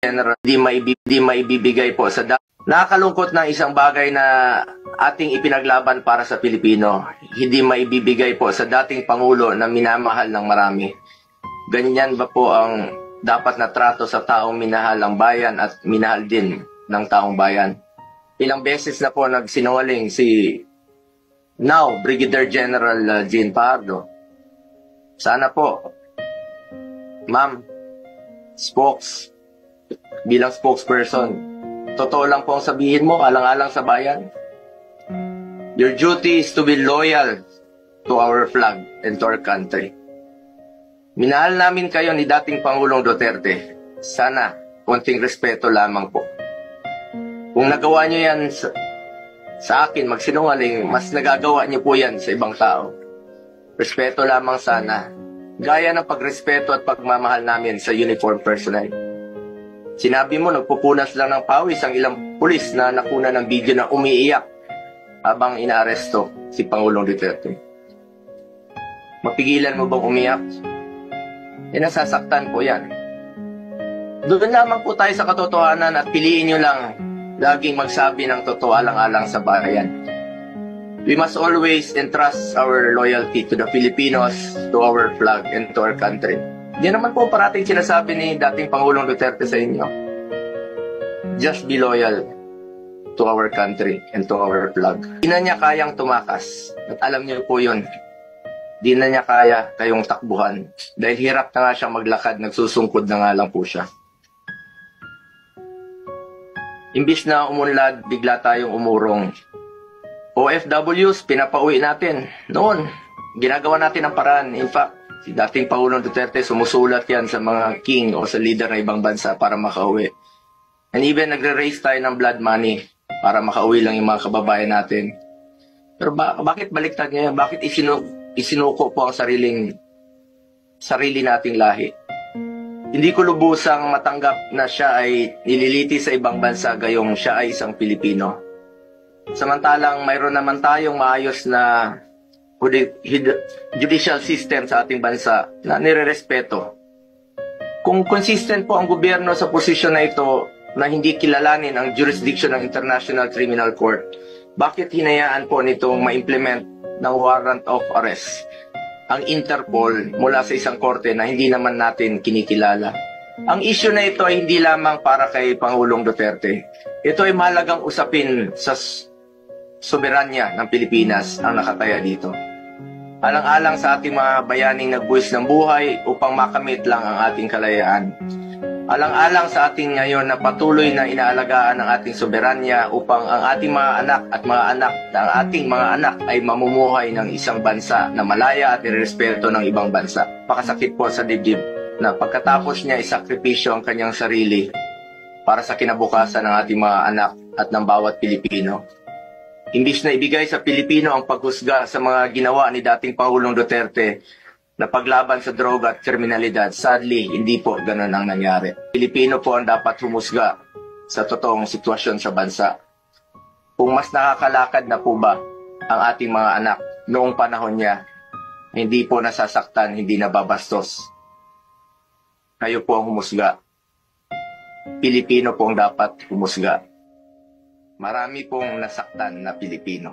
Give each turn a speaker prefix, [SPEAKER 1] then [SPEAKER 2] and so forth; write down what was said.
[SPEAKER 1] General, di maibibigay po sa nakakalungkot na isang bagay na ating ipinaglaban para sa Pilipino, hindi maibibigay po sa dating Pangulo na minamahal ng marami. Ganyan ba po ang dapat na trato sa taong minahal ang bayan at minahal din ng taong bayan? Ilang beses na po nagsinungaling si now Brigadier General Jean Pardo. Sana po, ma'am, bilang spokesperson, totoo lang po ang sabihin mo, alang-alang sa bayan. Your duty is to be loyal to our flag and to our country. Minahal namin kayo ni dating Pangulong Duterte. Sana, konting respeto lamang po. Kung nagawa nyo yan sa akin, magsinungaling, mas nagagawa nyo po yan sa ibang tao. Respeto lamang sana. Gaya ng pagrespeto at pagmamahal namin sa uniform personnel. Sinabi mo, nagpupunas lang ng pawis ang ilang pulis na nakuna ng video na umiiyak habang inaaresto si Pangulong Duterte. Mapigilan mo bang umiyak? Nasasaktan po yan. Doon lamang po tayo sa katotohanan at piliin nyo lang laging magsabi ng totoo alang-alang sa bayan. We must always entrust our loyalty to the Filipinos, to our flag, and to our country. Yan naman po parating sinasabi ni dating Pangulong Duterte sa inyo. Just be loyal to our country and to our flag. Di na niya kayang tumakas. At alam niyo po yun. Di na niya kaya kayong takbuhan. Dahil hirap na nga siyang maglakad, nagsusungkod na nga lang po siya. Imbis na umunlad, bigla tayong umurong. OFWs, pinapauwi natin. Noon, ginagawa natin ang paraan. In fact, si dating Pangulong Duterte, sumusulat yan sa mga king o sa leader ng ibang bansa para makauwi. And even nagre-raise tayo ng blood money para makauwi lang yung mga kababayan natin. Pero bakit baliktad niya? Bakit isinuko po ang sarili nating lahi? Hindi ko lubusang matanggap na siya ay nililiti sa ibang bansa gayong siya ay isang Pilipino. Samantalang mayroon naman tayong maayos na judicial system sa ating bansa na nirerespeto. Kung consistent po ang gobyerno sa posisyon na ito na hindi kilalanin ang jurisdiction ng International Criminal Court, bakit hinayaan po nitong ma-implement ng warrant of arrest ang Interpol mula sa isang korte na hindi naman natin kinikilala? Ang issue na ito ay hindi lamang para kay Pangulong Duterte. Ito ay mahalagang usapin sa soberanya ng Pilipinas ang nakataya dito. Alang-alang sa ating mga bayaning nagbuwis ng buhay upang makamit lang ang ating kalayaan. Alang-alang sa ating ngayon na patuloy na inaalagaan ang ating soberanya upang ang ating mga anak at ating mga anak ay mamumuhay ng isang bansa na malaya at irespeto ng ibang bansa. Pakasakit po sa dibdib na pagkatapos niya isakripisyo ang kanyang sarili para sa kinabukasan ng ating mga anak at ng bawat Pilipino. Imbis na ibigay sa Pilipino ang paghusga sa mga ginawa ni dating Pangulong Duterte na paglaban sa droga at kriminalidad, sadly, hindi po ganun ang nangyari. Pilipino po ang dapat humusga sa totoong sitwasyon sa bansa. Kung mas nakakalakad na po ba ang ating mga anak noong panahon niya, hindi po nasasaktan, hindi nababastos. Kayo po ang humusga. Pilipino po ang dapat humusga. Marami pong nasaktan na Pilipino.